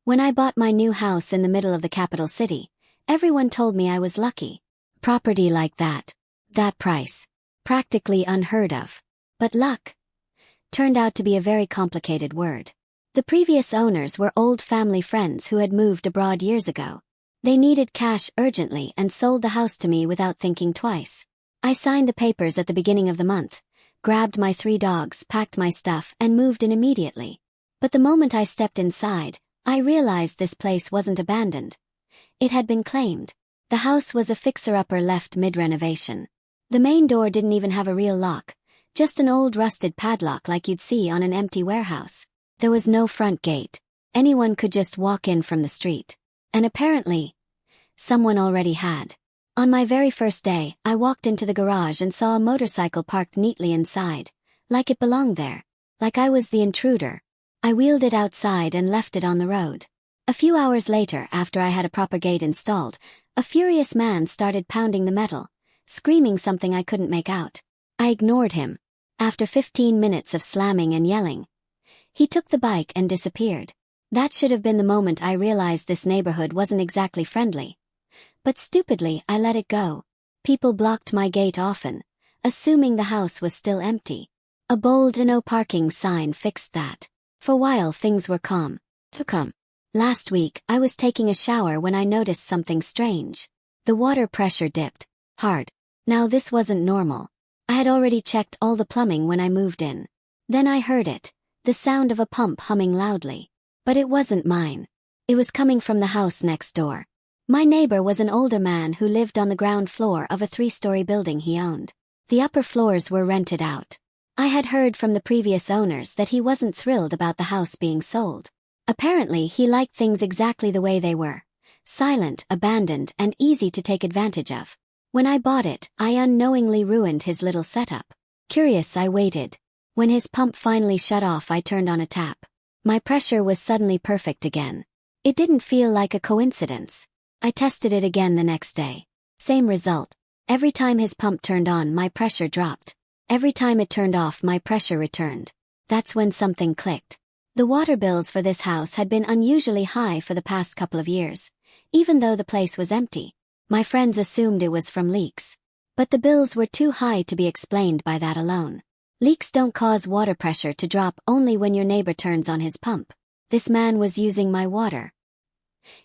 When I bought my new house in the middle of the capital city, everyone told me I was lucky. Property like that price, practically unheard of. But luck turned out to be a very complicated word. The previous owners were old family friends who had moved abroad years ago. They needed cash urgently and sold the house to me without thinking twice. I signed the papers at the beginning of the month, grabbed my 3 dogs, packed my stuff, and moved in immediately. But the moment I stepped inside, I realized this place wasn't abandoned. It had been claimed. The house was a fixer-upper left mid-renovation. The main door didn't even have a real lock, just an old rusted padlock like you'd see on an empty warehouse. There was no front gate. Anyone could just walk in from the street. And apparently, someone already had. On my very first day, I walked into the garage and saw a motorcycle parked neatly inside, like it belonged there, like I was the intruder. I wheeled it outside and left it on the road. A few hours later, after I had a proper gate installed, a furious man started pounding the metal, screaming something I couldn't make out. I ignored him. After 15 minutes of slamming and yelling, he took the bike and disappeared. That should have been the moment I realized this neighborhood wasn't exactly friendly. But stupidly, I let it go. People blocked my gate often, assuming the house was still empty. A bold "no parking" sign fixed that. For a while things were calm. Last week, I was taking a shower when I noticed something strange. The water pressure dipped hard. Now this wasn't normal. I had already checked all the plumbing when I moved in. Then I heard it, the sound of a pump humming loudly. But it wasn't mine. It was coming from the house next door. My neighbor was an older man who lived on the ground floor of a 3-story building he owned. The upper floors were rented out. I had heard from the previous owners that he wasn't thrilled about the house being sold. Apparently he liked things exactly the way they were. Silent, abandoned, and easy to take advantage of. When I bought it, I unknowingly ruined his little setup. Curious, I waited. When his pump finally shut off, I turned on a tap. My pressure was suddenly perfect again. It didn't feel like a coincidence. I tested it again the next day. Same result. Every time his pump turned on, my pressure dropped. Every time it turned off, my pressure returned. That's when something clicked. The water bills for this house had been unusually high for the past couple of years, even though the place was empty. My friends assumed it was from leaks. But the bills were too high to be explained by that alone. Leaks don't cause water pressure to drop only when your neighbor turns on his pump. This man was using my water.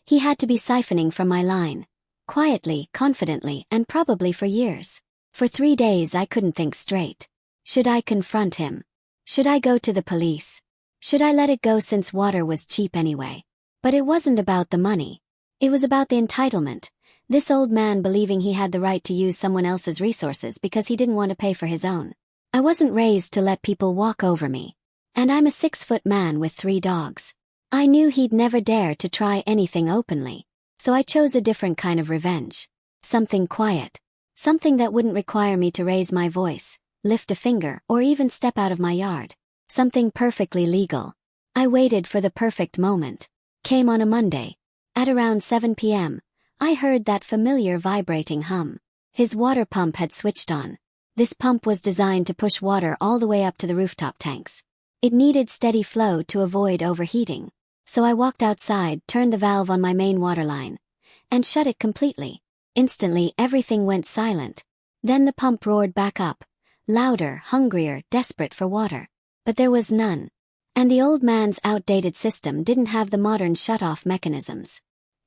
He had to be siphoning from my line. Quietly, confidently, and probably for years. For 3 days I couldn't think straight. Should I confront him? Should I go to the police? Should I let it go since water was cheap anyway? But it wasn't about the money. It was about the entitlement. This old man believing he had the right to use someone else's resources because he didn't want to pay for his own. I wasn't raised to let people walk over me. And I'm a 6-foot man with 3 dogs. I knew he'd never dare to try anything openly. So I chose a different kind of revenge. Something quiet. Something that wouldn't require me to raise my voice, lift a finger, or even step out of my yard. Something perfectly legal. I waited for the perfect moment. Came on a Monday. At around 7 p.m., I heard that familiar vibrating hum. His water pump had switched on. This pump was designed to push water all the way up to the rooftop tanks. It needed steady flow to avoid overheating. So I walked outside, turned the valve on my main water line, and shut it completely. Instantly, everything went silent. Then the pump roared back up, louder, hungrier, desperate for water. But there was none. And the old man's outdated system didn't have the modern shut-off mechanisms.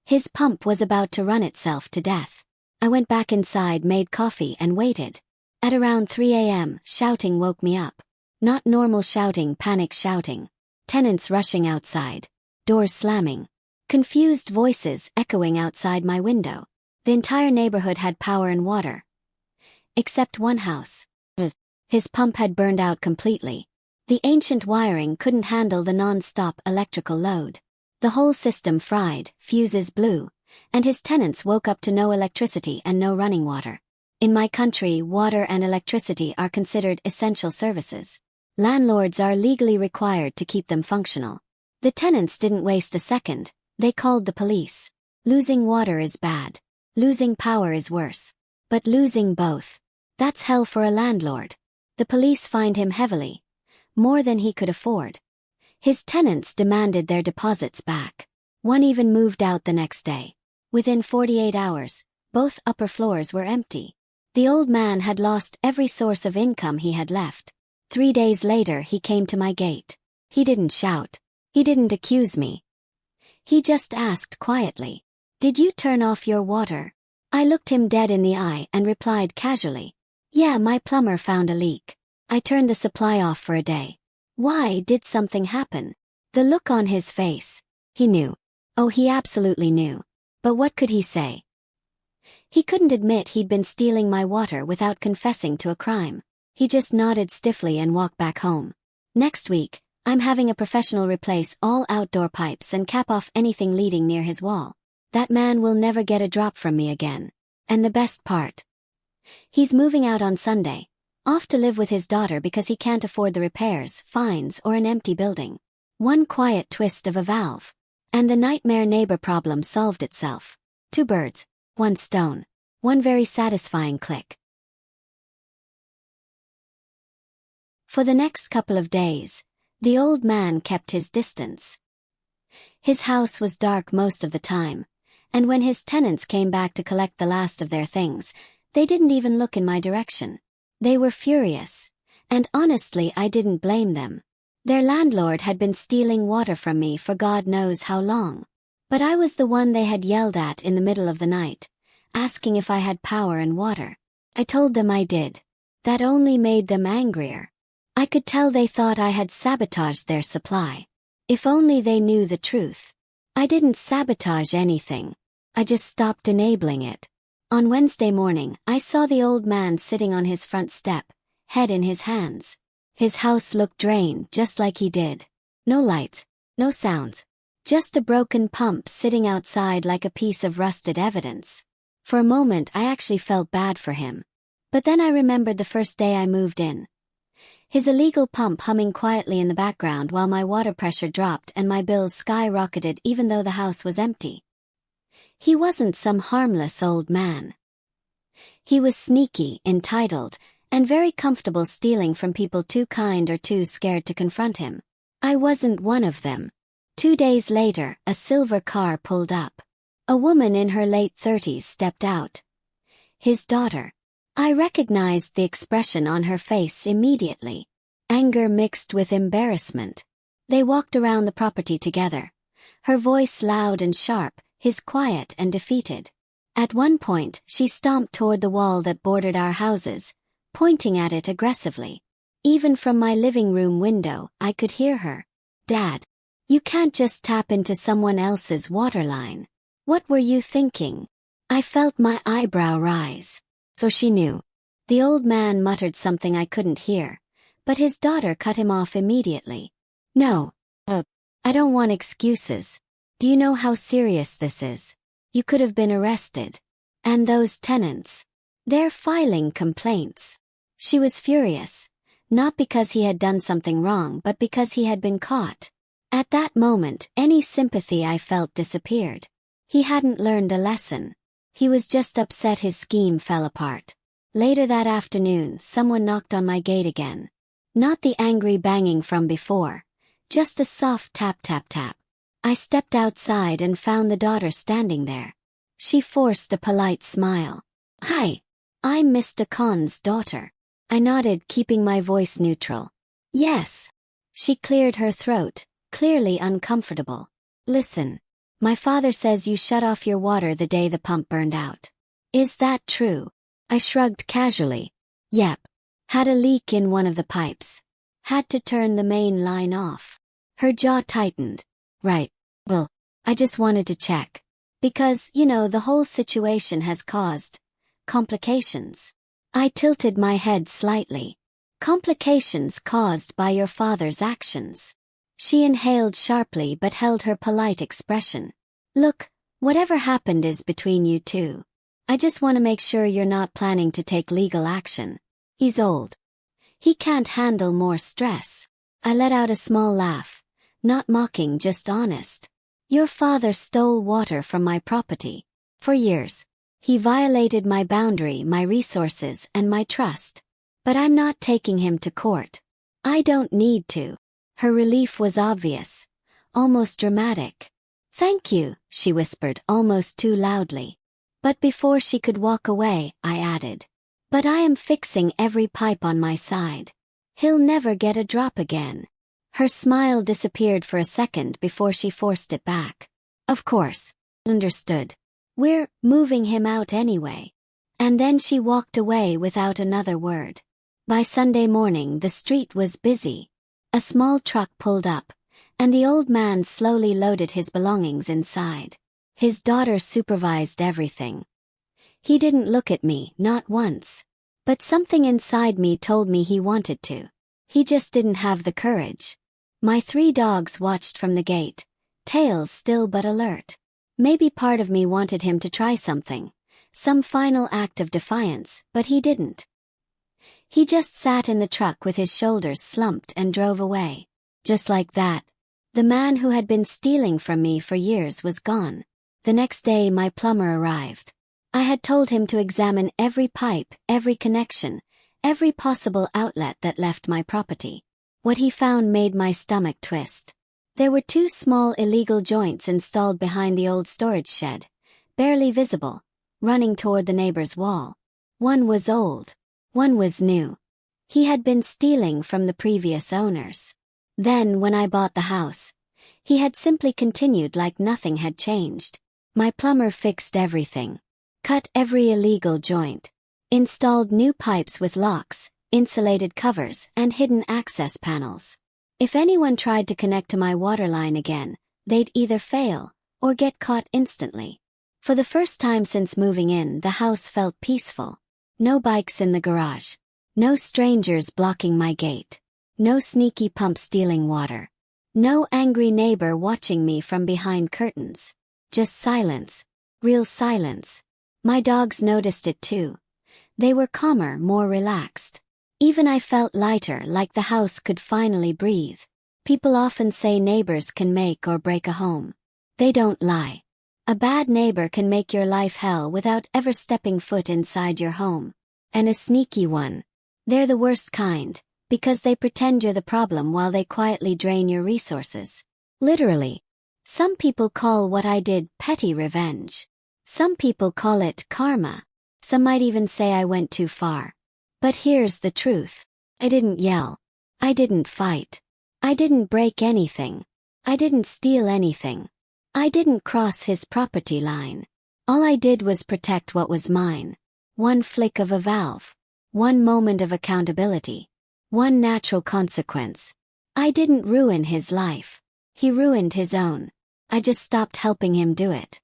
His pump was about to run itself to death. I went back inside, made coffee, and waited. At around 3 a.m., shouting woke me up. Not normal shouting, panic shouting. Tenants rushing outside. Doors slamming. Confused voices echoing outside my window. The entire neighborhood had power and water. Except one house. His pump had burned out completely. The ancient wiring couldn't handle the non-stop electrical load. The whole system fried, fuses blew, and his tenants woke up to no electricity and no running water. In my country, water and electricity are considered essential services. Landlords are legally required to keep them functional. The tenants didn't waste a second. They called the police. Losing water is bad. Losing power is worse. But losing both, that's hell for a landlord. The police fined him heavily. More than he could afford. His tenants demanded their deposits back. One even moved out the next day. Within 48 hours, both upper floors were empty. The old man had lost every source of income he had left. 3 days later he came to my gate. He didn't shout. He didn't accuse me. He just asked quietly, "Did you turn off your water?" I looked him dead in the eye and replied casually, "Yeah, my plumber found a leak. I turned the supply off for a day." "Why, did something happen?" The look on his face. He knew. Oh, he absolutely knew. But what could he say? He couldn't admit he'd been stealing my water without confessing to a crime. He just nodded stiffly and walked back home. Next week, I'm having a professional replace all outdoor pipes and cap off anything leading near his wall. That man will never get a drop from me again. And the best part? He's moving out on Sunday, off to live with his daughter because he can't afford the repairs, fines, or an empty building. One quiet twist of a valve, and the nightmare neighbor problem solved itself. 2 birds, 1 stone. One very satisfying click. For the next couple of days, the old man kept his distance. His house was dark most of the time, and when his tenants came back to collect the last of their things, they didn't even look in my direction. They were furious, and honestly I didn't blame them. Their landlord had been stealing water from me for God knows how long. But I was the one they had yelled at in the middle of the night, asking if I had power and water. I told them I did. That only made them angrier. I could tell they thought I had sabotaged their supply. If only they knew the truth. I didn't sabotage anything. I just stopped enabling it. On Wednesday morning, I saw the old man sitting on his front step, head in his hands. His house looked drained just like he did. No lights, no sounds. Just a broken pump sitting outside like a piece of rusted evidence. For a moment I actually felt bad for him. But then I remembered the first day I moved in. His illegal pump humming quietly in the background while my water pressure dropped and my bills skyrocketed even though the house was empty. He wasn't some harmless old man. He was sneaky, entitled, and very comfortable stealing from people too kind or too scared to confront him. I wasn't one of them. 2 days later, a silver car pulled up. A woman in her late 30s stepped out. His daughter. I recognized the expression on her face immediately. Anger mixed with embarrassment. They walked around the property together. Her voice loud and sharp, his quiet and defeated. At one point, she stomped toward the wall that bordered our houses, pointing at it aggressively. Even from my living room window, I could hear her. "Dad, you can't just tap into someone else's water line. What were you thinking?" I felt my eyebrow rise. So she knew. The old man muttered something I couldn't hear, but his daughter cut him off immediately. "No. I don't want excuses. Do you know how serious this is? You could have been arrested. And those tenants. They're filing complaints." She was furious, not because he had done something wrong but because he had been caught. At that moment, any sympathy I felt disappeared. He hadn't learned a lesson. He was just upset his scheme fell apart. Later that afternoon, someone knocked on my gate again. Not the angry banging from before, just a soft tap tap tap. I stepped outside and found the daughter standing there. She forced a polite smile. "Hi, I'm Mr. Khan's daughter." I nodded, keeping my voice neutral. "Yes." She cleared her throat, clearly uncomfortable. "Listen. My father says you shut off your water the day the pump burned out. Is that true?" I shrugged casually. "Yep. Had a leak in one of the pipes. Had to turn the main line off." Her jaw tightened. "Right. Well, I just wanted to check. Because, the whole situation has caused complications." I tilted my head slightly. "Complications caused by your father's actions." She inhaled sharply but held her polite expression. "Look, whatever happened is between you two. I just want to make sure you're not planning to take legal action. He's old. He can't handle more stress." I let out a small laugh. Not mocking, just honest. "Your father stole water from my property. For years. He violated my boundary, my resources, and my trust. But I'm not taking him to court. I don't need to." Her relief was obvious. Almost dramatic. "Thank you," she whispered almost too loudly. But before she could walk away, I added, "But I am fixing every pipe on my side. He'll never get a drop again." Her smile disappeared for a second before she forced it back. "Of course. Understood. We're moving him out anyway." And then she walked away without another word. By Sunday morning the street was busy. A small truck pulled up, and the old man slowly loaded his belongings inside. His daughter supervised everything. He didn't look at me, not once. But something inside me told me he wanted to. He just didn't have the courage. My 3 dogs watched from the gate, tails still but alert. Maybe part of me wanted him to try something, some final act of defiance, but he didn't. He just sat in the truck with his shoulders slumped and drove away. Just like that. The man who had been stealing from me for years was gone. The next day my plumber arrived. I had told him to examine every pipe, every connection, every possible outlet that left my property. What he found made my stomach twist. There were 2 small illegal joints installed behind the old storage shed, barely visible, running toward the neighbor's wall. One was old. One was new. He had been stealing from the previous owners. Then, when I bought the house, he had simply continued like nothing had changed. My plumber fixed everything. Cut every illegal joint. Installed new pipes with locks, insulated covers, and hidden access panels. If anyone tried to connect to my water line again, they'd either fail or get caught instantly. For the first time since moving in, the house felt peaceful. No bikes in the garage. No strangers blocking my gate. No sneaky pump stealing water. No angry neighbor watching me from behind curtains. Just silence. Real silence. My dogs noticed it too. They were calmer, more relaxed. Even I felt lighter, like the house could finally breathe. People often say neighbors can make or break a home. They don't lie. A bad neighbor can make your life hell without ever stepping foot inside your home. And a sneaky one. They're the worst kind, because they pretend you're the problem while they quietly drain your resources. Literally. Some people call what I did petty revenge. Some people call it karma. Some might even say I went too far. But here's the truth. I didn't yell. I didn't fight. I didn't break anything. I didn't steal anything. I didn't cross his property line. All I did was protect what was mine. One flick of a valve. One moment of accountability. One natural consequence. I didn't ruin his life. He ruined his own. I just stopped helping him do it.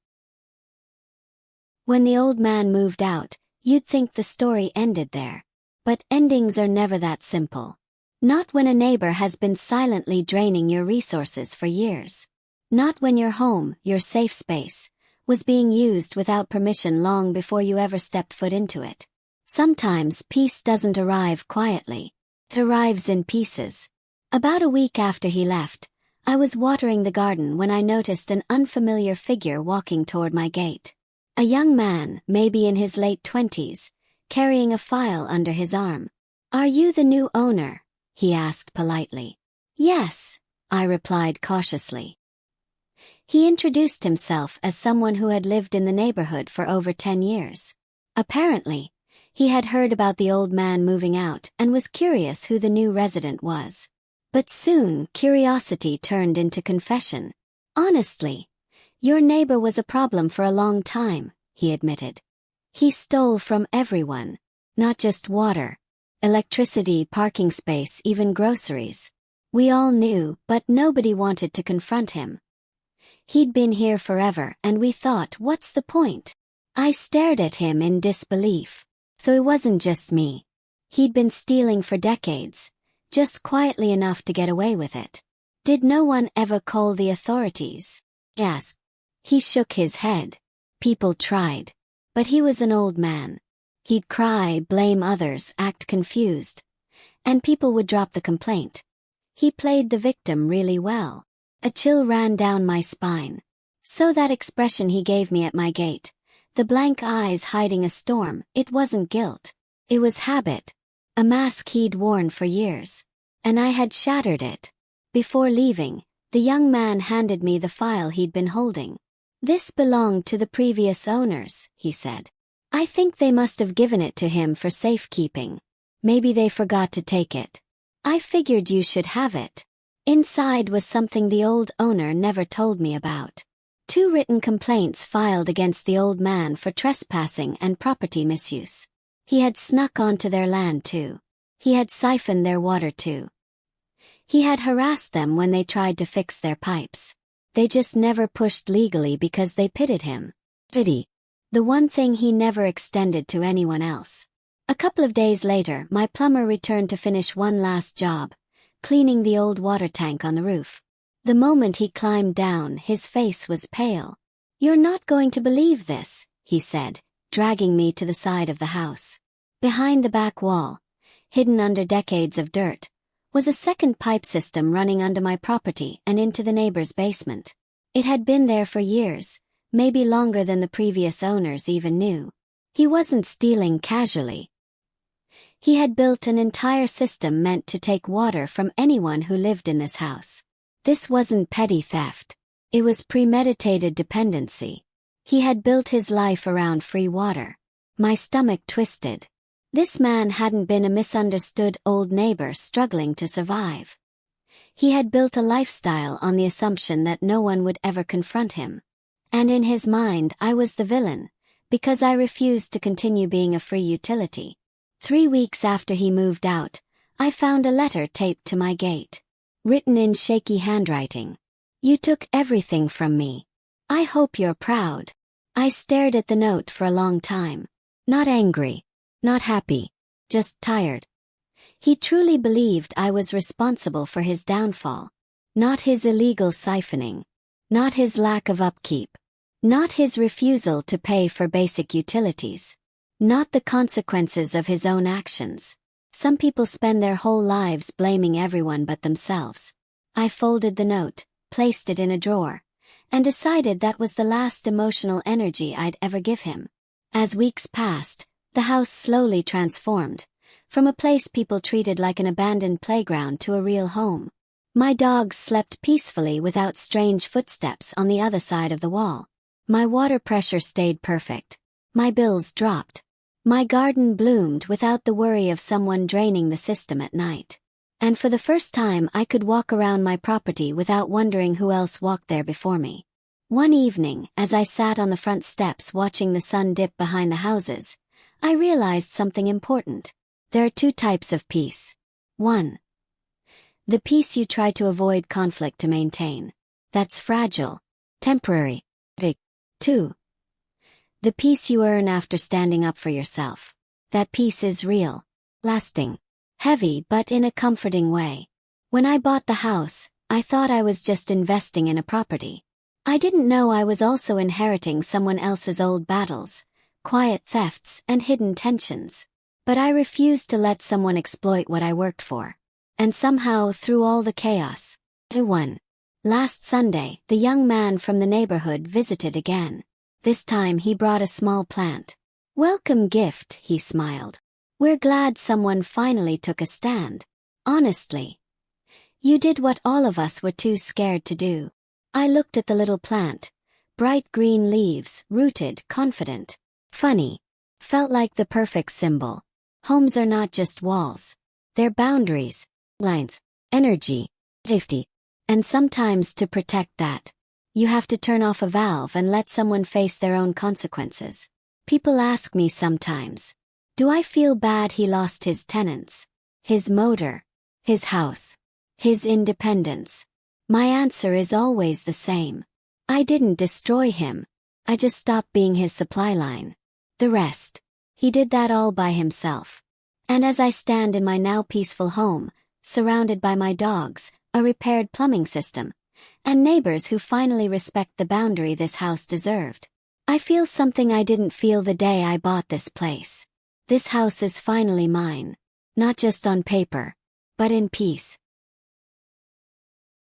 When the old man moved out, you'd think the story ended there. But endings are never that simple. Not when a neighbor has been silently draining your resources for years. Not when your home, your safe space, was being used without permission long before you ever stepped foot into it. Sometimes peace doesn't arrive quietly. It arrives in pieces. About a week after he left, I was watering the garden when I noticed an unfamiliar figure walking toward my gate. A young man, maybe in his late 20s, carrying a file under his arm. "Are you the new owner?" he asked politely. "Yes," I replied cautiously. He introduced himself as someone who had lived in the neighborhood for over 10 years. Apparently, he had heard about the old man moving out and was curious who the new resident was. But soon, curiosity turned into confession. "Honestly, your neighbor was a problem for a long time," he admitted. "He stole from everyone. Not just water, electricity, parking space, even groceries. We all knew, but nobody wanted to confront him. He'd been here forever, and we thought, what's the point?" I stared at him in disbelief. So it wasn't just me. He'd been stealing for decades, just quietly enough to get away with it. Did no one ever call the authorities? Yes. He shook his head. People tried. But he was an old man. He'd cry, blame others, act confused. And people would drop the complaint. He played the victim really well. A chill ran down my spine. So that expression he gave me at my gate, the blank eyes hiding a storm, it wasn't guilt. It was habit. A mask he'd worn for years. And I had shattered it. Before leaving, The young man handed me the file he'd been holding. "This belonged to the previous owners," he said. "I think they must have given it to him for safekeeping. Maybe they forgot to take it. I figured you should have it." Inside was something the old owner never told me about. 2 written complaints filed against the old man for trespassing and property misuse. He had snuck onto their land too. He had siphoned their water too. He had harassed them when they tried to fix their pipes. They just never pushed legally because they pitied him. Pity. The one thing he never extended to anyone else. A couple of days later, my plumber returned to finish one last job, cleaning the old water tank on the roof. The moment he climbed down, his face was pale. "You're not going to believe this," he said, dragging me to the side of the house. Behind the back wall, hidden under decades of dirt, was a second pipe system running under my property and into the neighbor's basement. It had been there for years, maybe longer than the previous owners even knew. He wasn't stealing casually. He had built an entire system meant to take water from anyone who lived in this house. This wasn't petty theft. It was premeditated dependency. He had built his life around free water. My stomach twisted. This man hadn't been a misunderstood old neighbor struggling to survive. He had built a lifestyle on the assumption that no one would ever confront him. And in his mind, I was the villain, because I refused to continue being a free utility. 3 weeks after he moved out, I found a letter taped to my gate. Written in shaky handwriting. "You took everything from me. I hope you're proud." I stared at the note for a long time. Not angry. Not happy. Just tired. He truly believed I was responsible for his downfall. Not his illegal siphoning. Not his lack of upkeep. Not his refusal to pay for basic utilities. Not the consequences of his own actions. Some people spend their whole lives blaming everyone but themselves. I folded the note, placed it in a drawer, and decided that was the last emotional energy I'd ever give him. As weeks passed, the house slowly transformed, from a place people treated like an abandoned playground to a real home. My dogs slept peacefully without strange footsteps on the other side of the wall. My water pressure stayed perfect. My bills dropped. My garden bloomed without the worry of someone draining the system at night. And for the first time I could walk around my property without wondering who else walked there before me. One evening, as I sat on the front steps watching the sun dip behind the houses, I realized something important. There are 2 types of peace. 1. The peace you try to avoid conflict to maintain. That's fragile. Temporary. 2. The peace you earn after standing up for yourself. That peace is real. Lasting. Heavy but in a comforting way. When I bought the house, I thought I was just investing in a property. I didn't know I was also inheriting someone else's old battles, quiet thefts, and hidden tensions. But I refused to let someone exploit what I worked for. And somehow, through all the chaos, I won. Last Sunday, the young man from the neighborhood visited again. This time he brought a small plant. "Welcome gift," he smiled. "We're glad someone finally took a stand. Honestly, you did what all of us were too scared to do." I looked at the little plant. Bright green leaves, rooted, confident. Funny. Felt like the perfect symbol. Homes are not just walls. They're boundaries, lines, energy, safety. And sometimes to protect that, you have to turn off a valve and let someone face their own consequences. People ask me sometimes, do I feel bad he lost his tenants, his motor, his house, his independence? My answer is always the same. I didn't destroy him. I just stopped being his supply line. The rest, he did that all by himself. And as I stand in my now peaceful home, surrounded by my dogs, a repaired plumbing system, and neighbors who finally respect the boundary this house deserved, I feel something I didn't feel the day I bought this place. This house is finally mine. Not just on paper, but in peace.